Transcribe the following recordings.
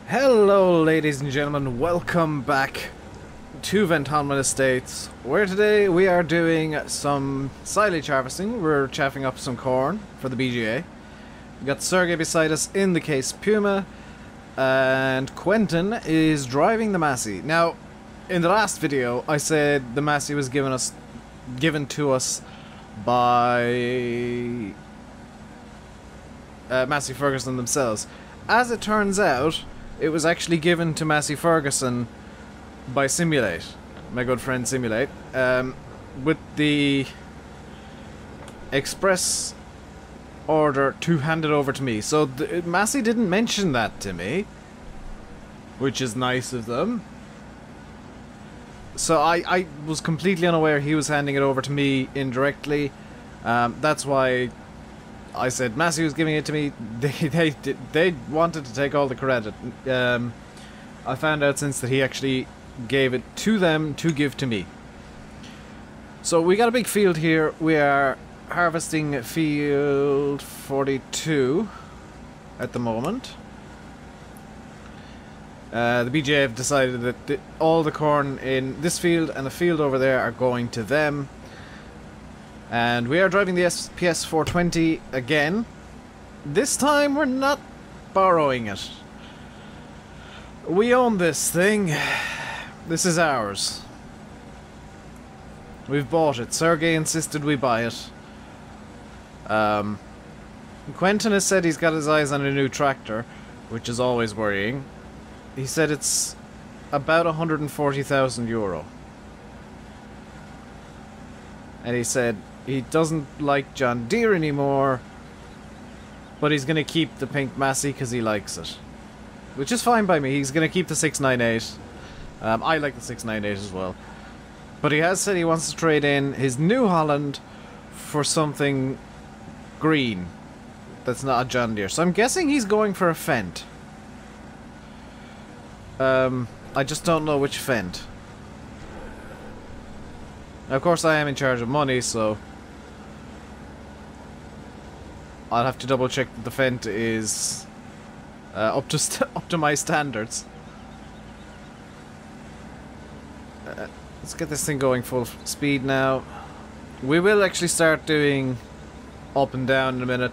Hello ladies and gentlemen, welcome back to Ventonwyn Estate, where today we are doing some silage harvesting. We're chaffing up some corn for the BGA. We got Sergei beside us in the Case Puma, and Quentin is driving the Massey. Now, in the last video I said the Massey was given to us by Massey Ferguson themselves. As it turns out, it was actually given to Massey Ferguson by Simulate, my good friend Simulate, with the express order to hand it over to me. So Massey didn't mention that to me, which is nice of them. So I was completely unaware he was handing it over to me indirectly. That's why I said Massey was giving it to me. They wanted to take all the credit. I found out since that he actually gave it to them to give to me. So we got a big field here. We are harvesting field 42 at the moment. The BGA have decided that all the corn in this field and the field over there are going to them. And we are driving the SPS 420 again. This time we're not borrowing it. We own this thing. This is ours. We've bought it. Sergei insisted we buy it. Quentin has said he's got his eyes on a new tractor, which is always worrying. He said it's about €140,000. And he said he doesn't like John Deere anymore, but he's going to keep the pink Massey because he likes it. Which is fine by me. He's going to keep the 698. I like the 698 as well. But he has said he wants to trade in his New Holland for something green that's not a John Deere. So I'm guessing he's going for a Fendt. I just don't know which Fendt. Now, of course, I am in charge of money, so I'll have to double check that the Fendt is up to my standards. Let's get this thing going full speed now. We will actually start doing up and down in a minute.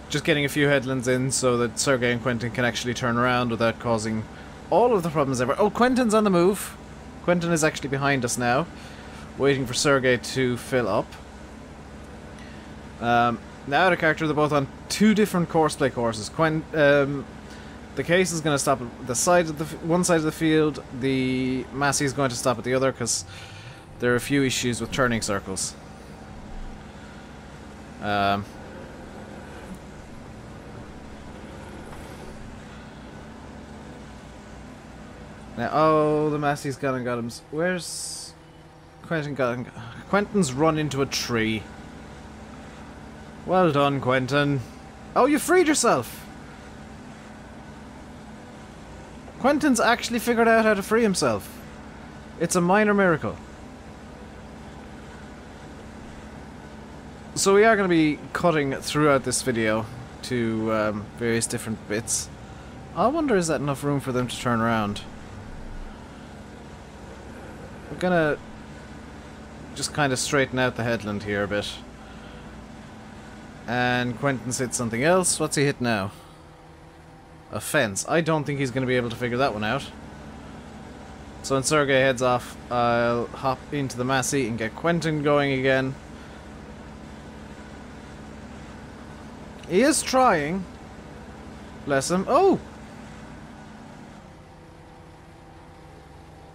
Just getting a few headlands in so that Sergei and Quentin can actually turn around without causing all of the problems ever. Oh, Quentin's on the move. Quentin is actually behind us now, waiting for Sergei to fill up. Now the character, they're both on two different courseplay courses. The Case is going to stop at the side of one side of the field. The Massey is going to stop at the other because there are a few issues with turning circles. Now, oh, the Massey's gone and got him. Where's Quentin got him? Quentin's run into a tree. Well done, Quentin. Oh, you freed yourself. Quentin's actually figured out how to free himself. It's a minor miracle. So we are going to be cutting throughout this video to various different bits. I wonder, is that enough room for them to turn around? We're gonna just kind of straighten out the headland here a bit. And Quentin's hit something else. What's he hit now? A fence. I don't think he's going to be able to figure that one out. So when Sergei heads off, I'll hop into the Massey and get Quentin going again. He is trying. Bless him. Oh!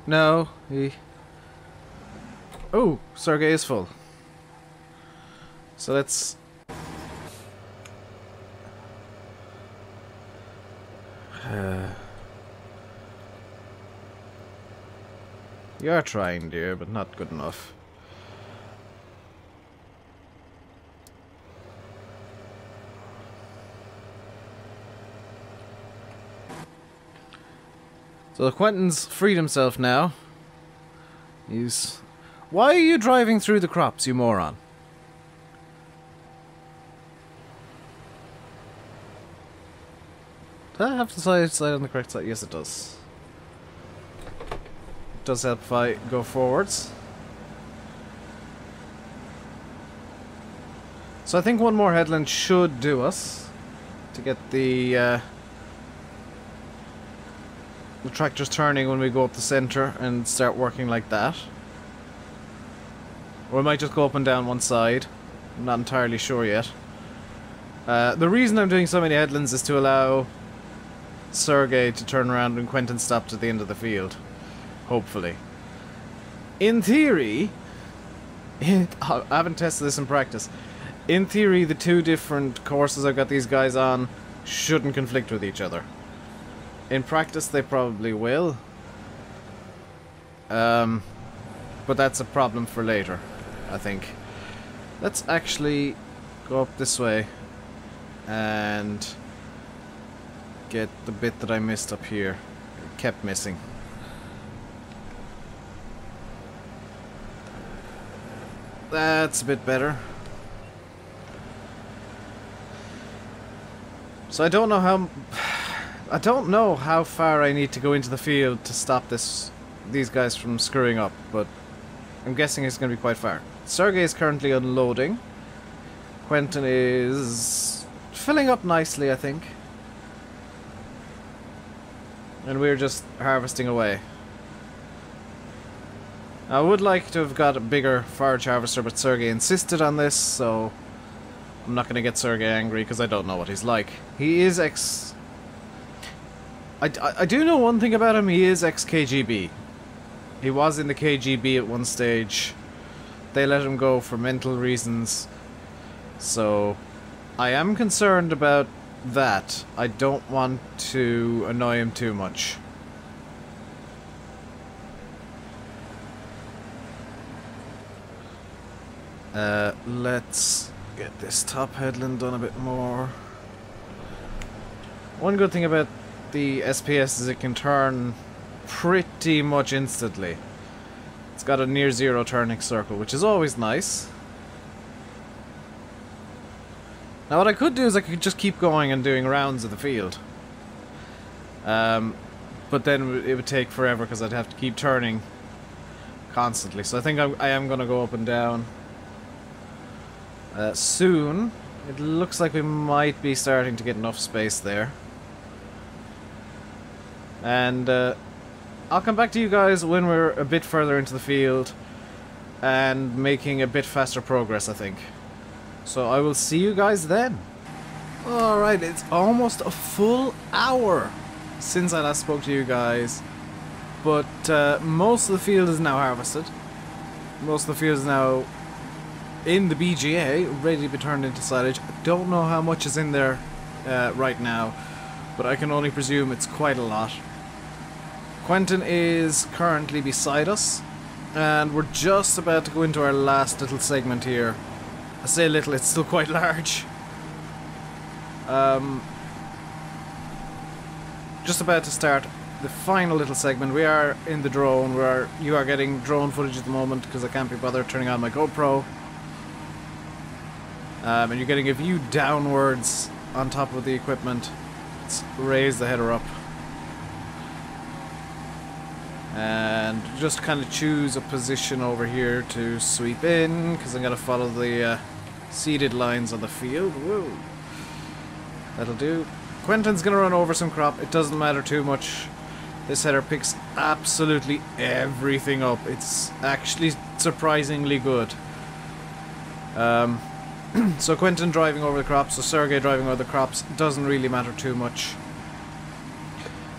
No, he... Oh, Sergei is full. So let's... You are trying, dear, but not good enough. So Quentin's freed himself now. He's... Why are you driving through the crops, you moron? The have the side on the correct side? Yes, it does. It does help if I go forwards. So I think one more headland should do us to get the tractors turning when we go up the centre and start working like that. Or we might just go up and down one side. I'm not entirely sure yet. The reason I'm doing so many headlands is to allow Sergei to turn around when Quentin stops at the end of the field. Hopefully. In theory, I haven't tested this in practice. In theory, the two different courses I've got these guys on shouldn't conflict with each other. In practice, they probably will. But that's a problem for later, I think. Let's actually go up this way and get the bit that I missed up here. Kept missing. That's a bit better. So I don't know how far I need to go into the field to stop these guys from screwing up, but I'm guessing it's going to be quite far. Sergei is currently unloading. Quentin is filling up nicely, I think. And we're just harvesting away. I would like to have got a bigger forage harvester, but Sergei insisted on this, so I'm not going to get Sergei angry because I don't know what he's like. He is I do know one thing about him. He is ex-KGB. He was in the KGB at one stage. They let him go for mental reasons. So I am concerned about that. I don't want to annoy him too much. Let's get this top headland done a bit more. One good thing about the SPS is it can turn pretty much instantly. It's got a near zero turning circle, which is always nice. Now what I could do is I could just keep going and doing rounds of the field. But then it would take forever because I'd have to keep turning constantly. So I think I am going to go up and down. Soon. It looks like we might be starting to get enough space there. And I'll come back to you guys when we're a bit further into the field and making a bit faster progress, I think. So I will see you guys then. Alright, it's almost a full hour since I last spoke to you guys. But most of the field is now harvested. Most of the field is now in the BGA, ready to be turned into silage. I don't know how much is in there right now, but I can only presume it's quite a lot. Quentin is currently beside us, and we're just about to go into our last little segment here. I say little, it's still quite large. Just about to start the final little segment. We are in the drone. You are getting drone footage at the moment because I can't be bothered turning on my GoPro. And you're getting a view downwards on top of the equipment. Let's raise the header up. And just kind of choose a position over here to sweep in, because I'm going to follow the seeded lines on the field. Whoa. That'll do. Quentin's going to run over some crop. It doesn't matter too much. This header picks absolutely everything up. It's actually surprisingly good. So Quentin driving over the crops, so Sergei driving over the crops, doesn't really matter too much.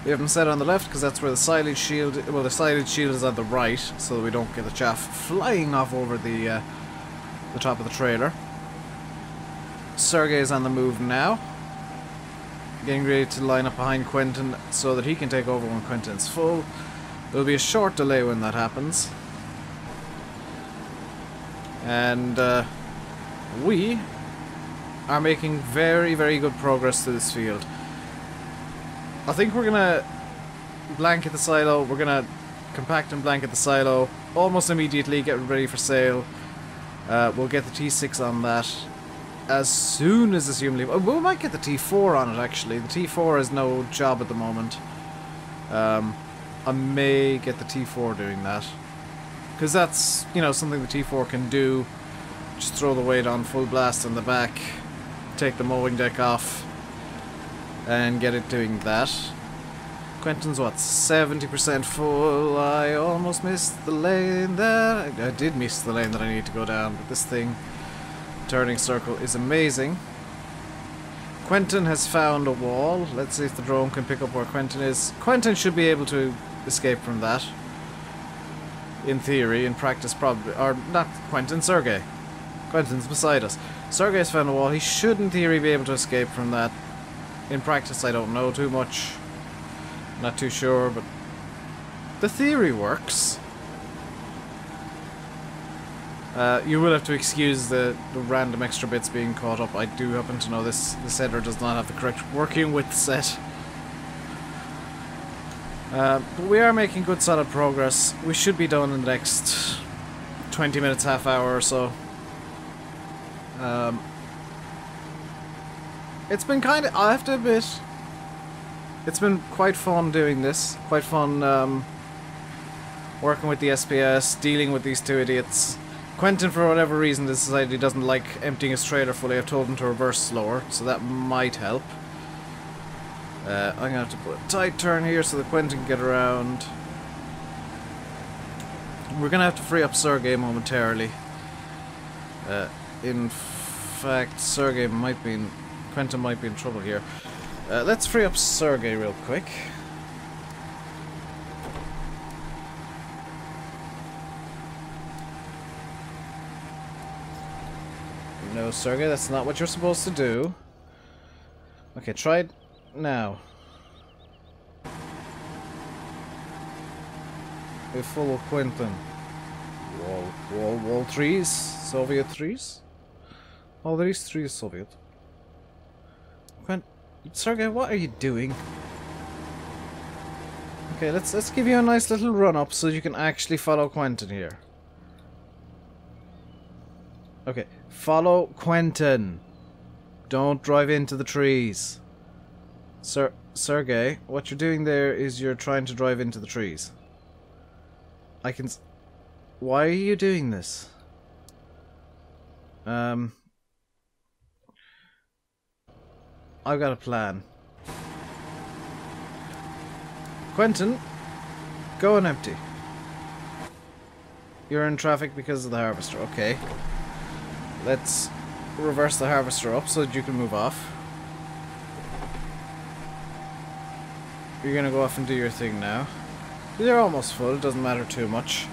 We have them set on the left because that's where the silage shield... Well, the silage shield is on the right, so that we don't get the chaff flying off over the top of the trailer. Sergei is on the move now. Getting ready to line up behind Quentin so that he can take over when Quentin's full. There'll be a short delay when that happens. And we are making very, very good progress to this field. I think we're gonna blanket the silo. We're gonna compact and blanket the silo almost immediately, get ready for sale. We'll get the T6 on that as soon as assume leave. Oh, we might get the T4 on it, actually. The T4 has no job at the moment. I may get the T4 doing that. Because that's, you know, something the T4 can do. Just throw the weight on full blast on the back. Take the mowing deck off. And get it doing that. Quentin's what, 70% full. I almost missed the lane there. I did miss the lane that I need to go down, but this thing, turning circle, is amazing. Quentin has found a wall. Let's see if the drone can pick up where Quentin is. Quentin should be able to escape from that. In theory, in practice probably. Or not Quentin, Sergei. Quentin's beside us. Sergei's found a wall. He should in theory be able to escape from that. In practice I don't know too much. Not too sure, but the theory works. You will have to excuse the random extra bits being caught up. I do happen to know this header does not have the correct working width set. But we are making good solid progress. We should be done in the next 20 minutes, half hour or so. It's been kind of, I have to admit, it's been quite fun doing this. Quite fun working with the SPS, dealing with these two idiots. Quentin, for whatever reason, decided he doesn't like emptying his trailer fully. I've told him to reverse slower, so that might help. I'm going to have to put a tight turn here so that Quentin can get around. We're going to have to free up Sergei momentarily. In fact, Quentin might be in trouble here. Let's free up Sergei real quick. No, Sergei, that's not what you're supposed to do. Okay, try it now. We follow Quentin. Wall 3s? Soviet 3s? Oh, there is 3 Soviet. Sergei, what are you doing? Okay, let's give you a nice little run up so you can actually follow Quentin here. Okay, follow Quentin. Don't drive into the trees. Sergei, what you're doing there is you're trying to drive into the trees. Why are you doing this? I've got a plan. Quentin, go and empty. You're in traffic because of the harvester. Okay. Let's reverse the harvester up so that you can move off. You're gonna go off and do your thing now. You're almost full, it doesn't matter too much.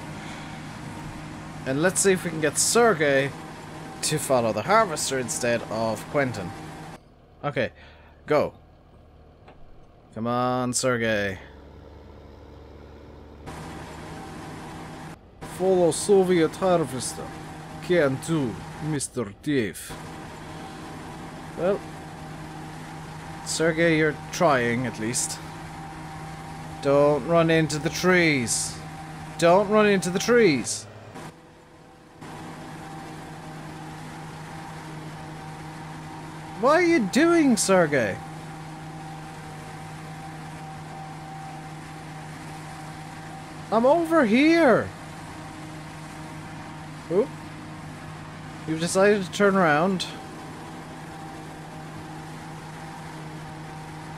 And let's see if we can get Sergei to follow the harvester instead of Quentin. Okay, go. Come on, Sergei. Follow Soviet harvester. Can do, Mr. Dave. Well, Sergei, you're trying at least. Don't run into the trees. Don't run into the trees. What are you doing, Sergei? I'm over here. Oop. You've decided to turn around.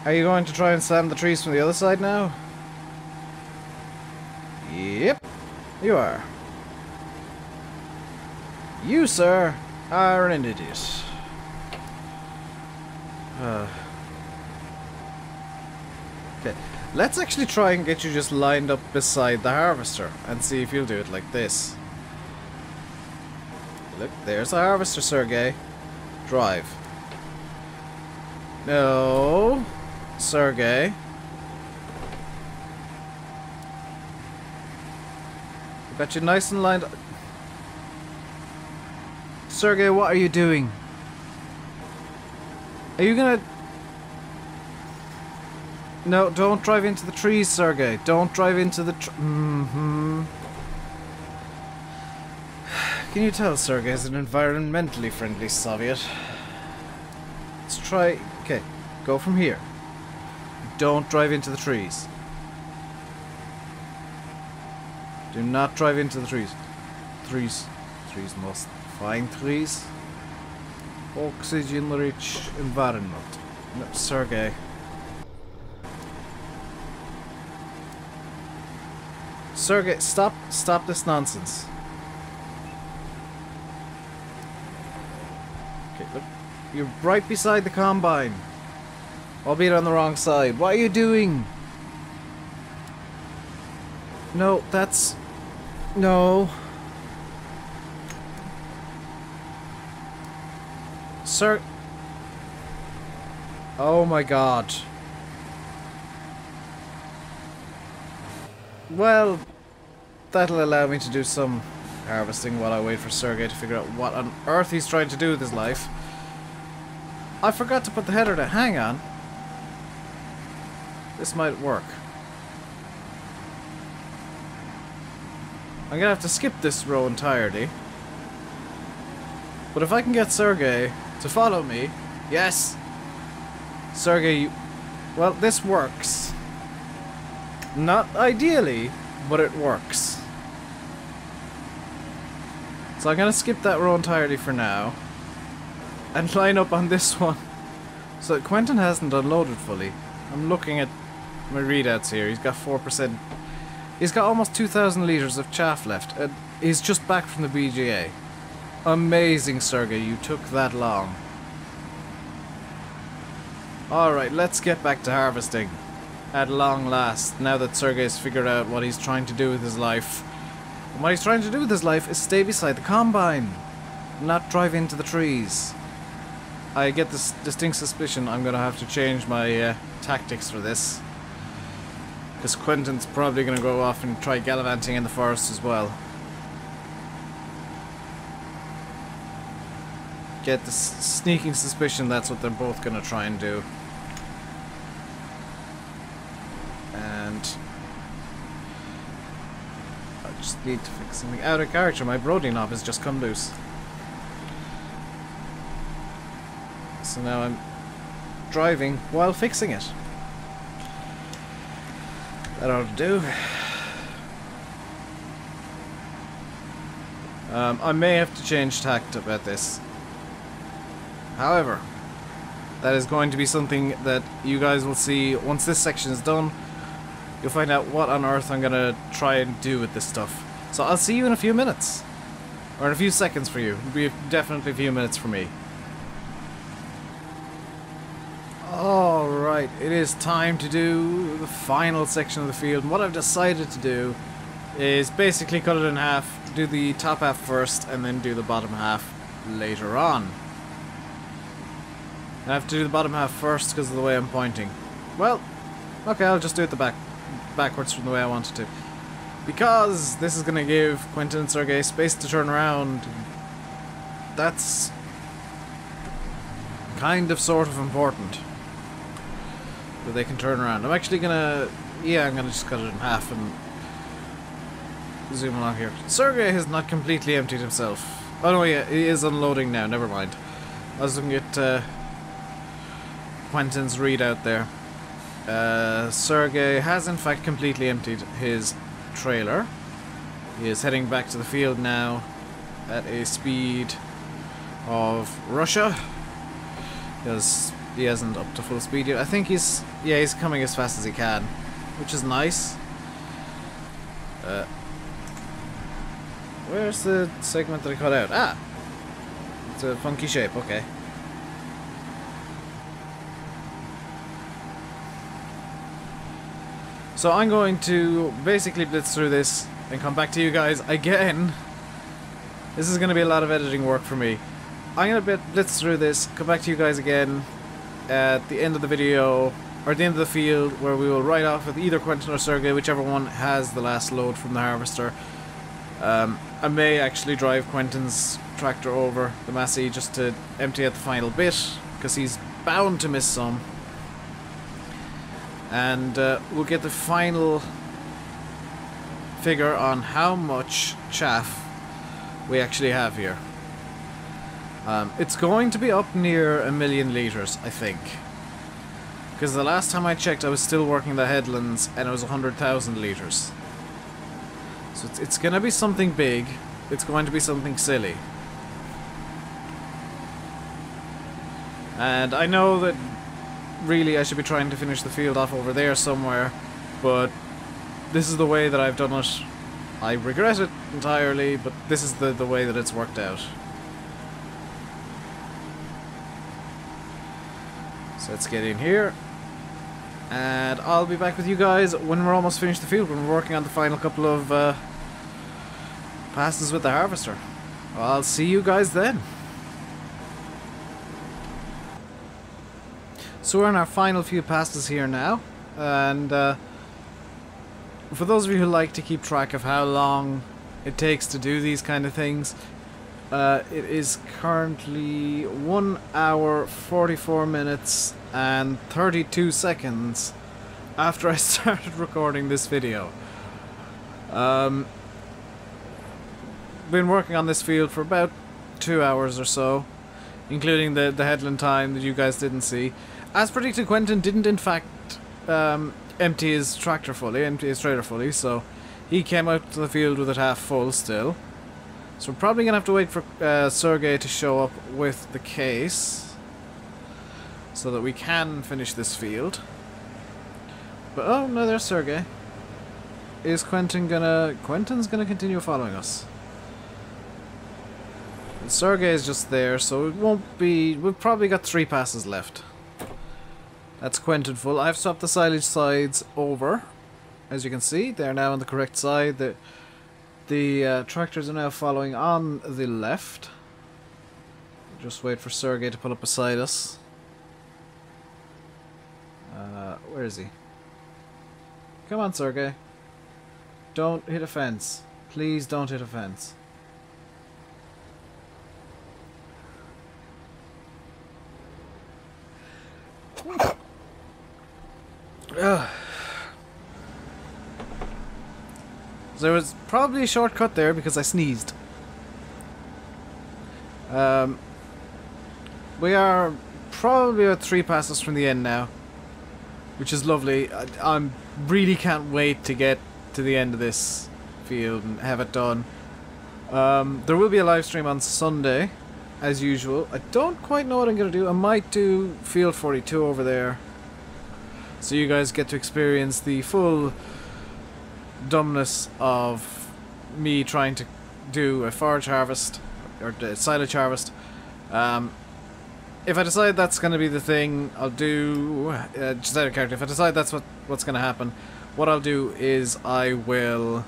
Are you going to try and slam the trees from the other side now? Yep, you are. You, sir, are an idiot. Okay, let's actually try and get you just lined up beside the harvester and see if you'll do it like this. Look, there's the harvester, Sergei. Drive. No, Sergei. We've got you nice and lined up. Sergei, what are you doing? Are you gonna... No, don't drive into the trees, Sergei. Don't drive into the Can you tell Sergei's an environmentally friendly Soviet? Let's try... Okay, go from here. Don't drive into the trees. Do not drive into the trees. Trees must find trees. Oxygen-rich environment. No, Sergei. Sergei, stop this nonsense. Okay, look. You're right beside the combine. Albeit on the wrong side. What are you doing? No, that's... No. Sir... Oh my god. Well, that'll allow me to do some harvesting while I wait for Sergei to figure out what on earth he's trying to do with his life. I forgot to put the header down. Hang on. This might work. I'm gonna have to skip this row entirely. But if I can get Sergei to follow me... Yes! Sergei, well, this works. Not ideally, but it works. So I'm gonna skip that row entirely for now. And line up on this one. So Quentin hasn't unloaded fully. I'm looking at my readouts here. He's got 4%. He's got almost 2,000 litres of chaff left. He's just back from the BGA. Amazing, Sergei. You took that long. Alright, let's get back to harvesting. At long last, now that Sergei's figured out what he's trying to do with his life. And what he's trying to do with his life is stay beside the combine. Not drive into the trees. I get this distinct suspicion I'm going to have to change my tactics for this. Because Quentin's probably going to go off and try gallivanting in the forest as well. Get this sneaking suspicion that's what they're both going to try and do. And I just need to fix something out of character. My Brody knob has just come loose. So now I'm driving while fixing it. That ought to do. I may have to change tact about this. However, that is going to be something that you guys will see once this section is done. You'll find out what on earth I'm gonna try and do with this stuff. So I'll see you in a few minutes. Or in a few seconds for you. It'll be definitely a few minutes for me. Alright, it is time to do the final section of the field. And what I've decided to do is basically cut it in half, do the top half first, and then do the bottom half later on. I have to do the bottom half first because of the way I'm pointing. Well, okay, I'll just do it backwards from the way I wanted to. Because this is going to give Quentin and Sergei space to turn around. That's kind of sort of important. That they can turn around. I'm actually gonna... Yeah, I'm gonna just cut it in half and zoom along here. Sergei has not completely emptied himself. Oh no, yeah, he is unloading now, never mind. I was looking at Quentin's readout there. Sergei has in fact completely emptied his trailer. He is heading back to the field now at a speed of Russia. Because he hasn't up to full speed yet. I think he's coming as fast as he can, which is nice. Where's the segment that I cut out? Ah! It's a funky shape, okay. So I'm going to basically blitz through this and come back to you guys again. This is going to be a lot of editing work for me. I'm going to blitz through this, come back to you guys again at the end of the video, or at the end of the field, where we will ride off with either Quentin or Sergei, whichever one has the last load from the harvester. I may actually drive Quentin's tractor over the Massey just to empty out the final bit, because he's bound to miss some. And we'll get the final figure on how much chaff we actually have here. It's going to be up near 1 million litres, I think. Because the last time I checked, I was still working the headlands, and it was 100,000 litres. So it's going to be something big. It's going to be something silly. And I know that really I should be trying to finish the field off over there somewhere, but this is the way that I've done it. I regret it entirely, but this is the way that it's worked out. So let's get in here, and I'll be back with you guys when we're almost finished the field, when we're working on the final couple of passes with the harvester. I'll see you guys then. So we're on our final few passes here now, and for those of you who like to keep track of how long it takes to do these kind of things, it is currently 1 hour 44 minutes and 32 seconds after I started recording this video. Been working on this field for about 2 hours or so, including the headland time that you guys didn't see. As predicted, Quentin didn't in fact empty his tractor fully, empty his trailer fully, so he came out to the field with it half full still. So we're probably going to have to wait for Sergei to show up with the case so that we can finish this field. But oh no, there's Sergei. Is Quentin gonna... Quentin's gonna continue following us. And Sergei is just there, so it won't be... We've probably got 3 passes left. That's Quentin full. I've swapped the silage sides over. As you can see, they're now on the correct side. The tractors are now following on the left. Just wait for Sergei to pull up beside us. Where is he? Come on, Sergei. Don't hit a fence. Please don't hit a fence. So there was probably a shortcut there because I sneezed. We are probably about 3 passes from the end now, which is lovely. I really can't wait to get to the end of this field and have it done. There will be a live stream on Sunday, as usual. I don't quite know what I'm going to do. I might do Field 42 over there, so you guys get to experience the full dumbness of me trying to do a forage harvest, or the silage harvest. If I decide that's going to be the thing, I'll do... just out of character, if I decide that's what's going to happen, what I'll do is I will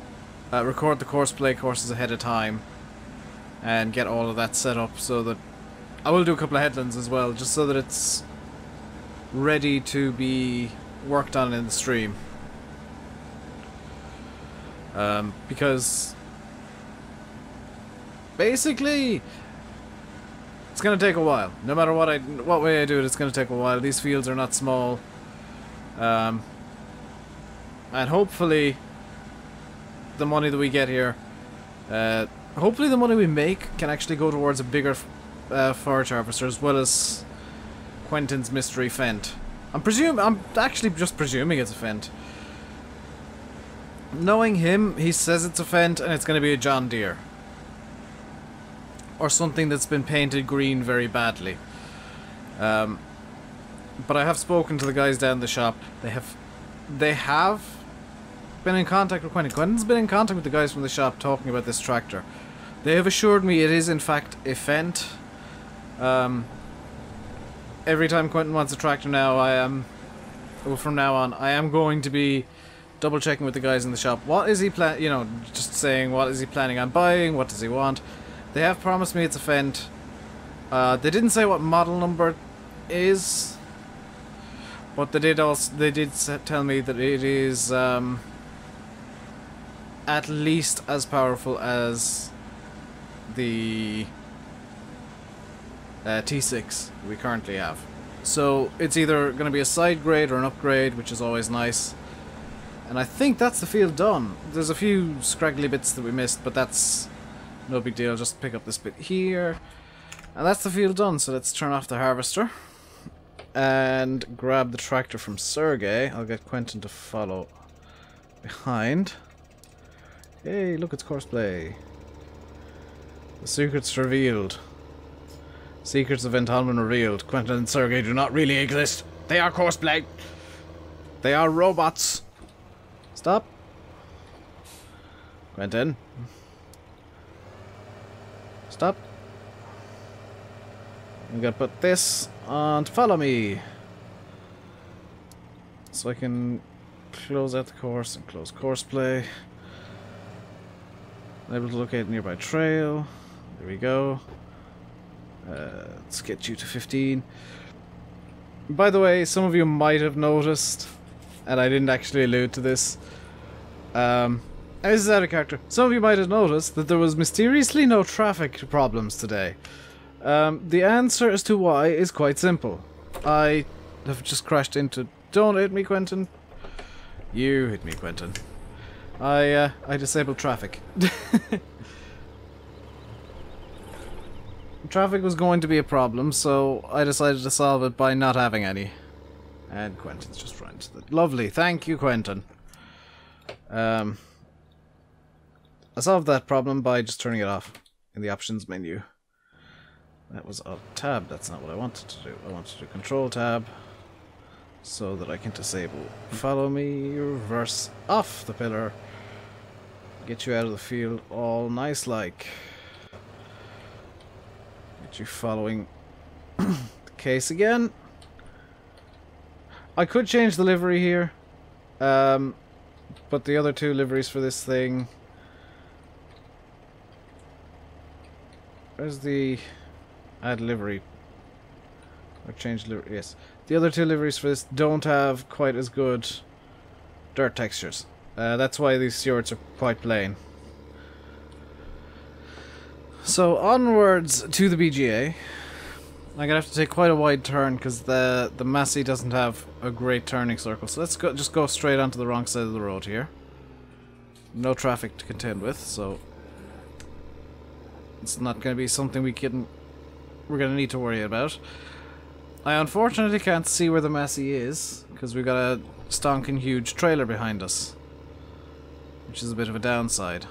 record the play courses ahead of time and get all of that set up so that... I will do a couple of headlands as well, just so that it's ready to be worked on in the stream. Because basically it's gonna take a while. No matter what way I do it, it's gonna take a while. These fields are not small, and hopefully the money that we get here, hopefully the money we make can actually go towards a bigger forage harvester, as well as Quentin's mystery fent. I'm actually just presuming it's a fent. Knowing him, he says it's a fent and it's going to be a John Deere. Or something that's been painted green very badly. But I have spoken to the guys down the shop. They have been in contact with Quentin. Quentin's been in contact with the guys from the shop talking about this tractor. They have assured me it is in fact a fent. Every time Quentin wants a tractor now, from now on, I am going to be double checking with the guys in the shop. What is he just saying, what is he planning on buying? What does he want? They have promised me it's a fent. They didn't say what model number it is, but they did tell me that it is at least as powerful as the T6 we currently have. So it's either going to be a side grade or an upgrade, which is always nice. And I think that's the field done. There's a few scraggly bits that we missed, but that's no big deal. Just pick up this bit here. And that's the field done, so let's turn off the harvester. And grab the tractor from Sergei. I'll get Quentin to follow behind. Hey, look, it's Courseplay. The secrets revealed. Secrets of Ventonwyn revealed. Quentin and Sergei do not really exist. They are Courseplay. They are robots. Stop. Quentin. Stop. I'm gonna put this on to follow me. So I can close out the course and close Courseplay. Able to locate a nearby trail. There we go. Let's get you to 15. By the way, some of you might have noticed, and I didn't actually allude to this. This is out of character. Some of you might have noticed that there was mysteriously no traffic problems today. The answer as to why is quite simple. I have just crashed into... Don't hit me, Quentin. You hit me, Quentin. I disabled traffic. Traffic was going to be a problem, so I decided to solve it by not having any. And Quentin's just run to the... Lovely, thank you, Quentin. I solved that problem by just turning it off in the options menu. That was Alt Tab, that's not what I wanted to do. I wanted to do Control Tab so that I can disable follow me, reverse off the pillar, get you out of the field all nice like. Get you following the case again. I could change the livery here, but the other two liveries for this thing... Where's the... Add livery. Or change livery, yes. The other two liveries for this don't have quite as good dirt textures. That's why these shorts are quite plain. So onwards to the BGA. I'm gonna have to take quite a wide turn because the Massey doesn't have a great turning circle. So let's go, just go straight onto the wrong side of the road here. No traffic to contend with, so it's not gonna be something we're gonna need to worry about. I unfortunately can't see where the Massey is because we've got a stonking huge trailer behind us, which is a bit of a downside.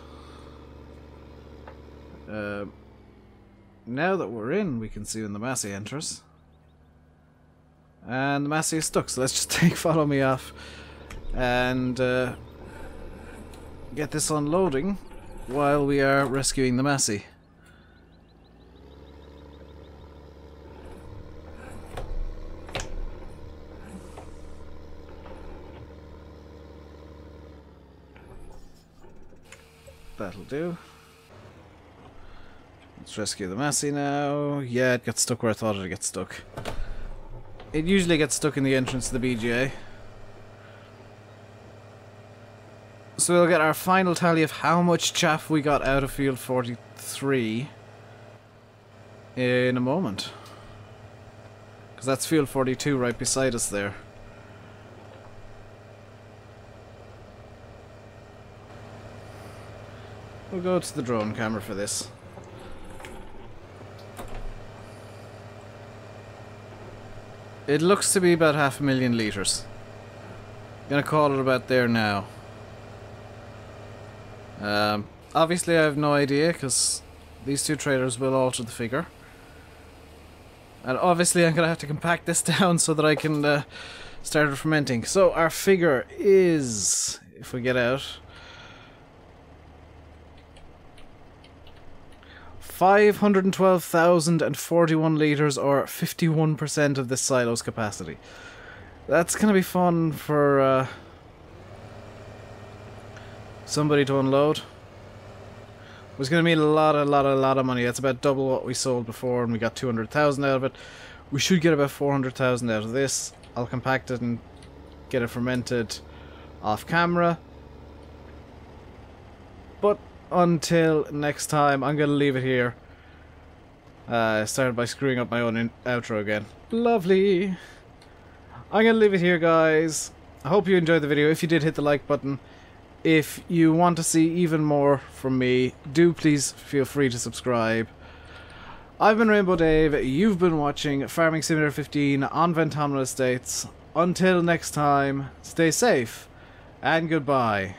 Now that we're in, we can see when the Massey enters. And the Massey is stuck, so let's just take follow me off and get this unloading while we are rescuing the Massey. That'll do. Let's rescue the Massey now. Yeah, it got stuck where I thought it'd get stuck. It usually gets stuck in the entrance to the BGA. So we'll get our final tally of how much chaff we got out of field 43 in a moment. Because that's field 42 right beside us there. We'll go to the drone camera for this. It looks to be about 500,000 litres. Gonna call it about there now. Obviously I have no idea because these two trailers will alter the figure. And obviously I'm gonna have to compact this down so that I can start it fermenting. So our figure is, if we get out, 512,041 litres, or 51% of this silo's capacity. That's gonna be fun for somebody to unload. It's gonna mean a lot of money. That's about double what we sold before, and we got 200,000 out of it. We should get about 400,000 out of this. I'll compact it and get it fermented off camera. But until next time, I'm gonna leave it here. I started by screwing up my own outro again. Lovely. I'm gonna leave it here, guys. I hope you enjoyed the video. If you did, hit the like button. If you want to see even more from me, do please feel free to subscribe. I've been Rainbow Dave, you've been watching Farming Simulator 15 on Ventonwyn Estates. Until next time, stay safe, and goodbye.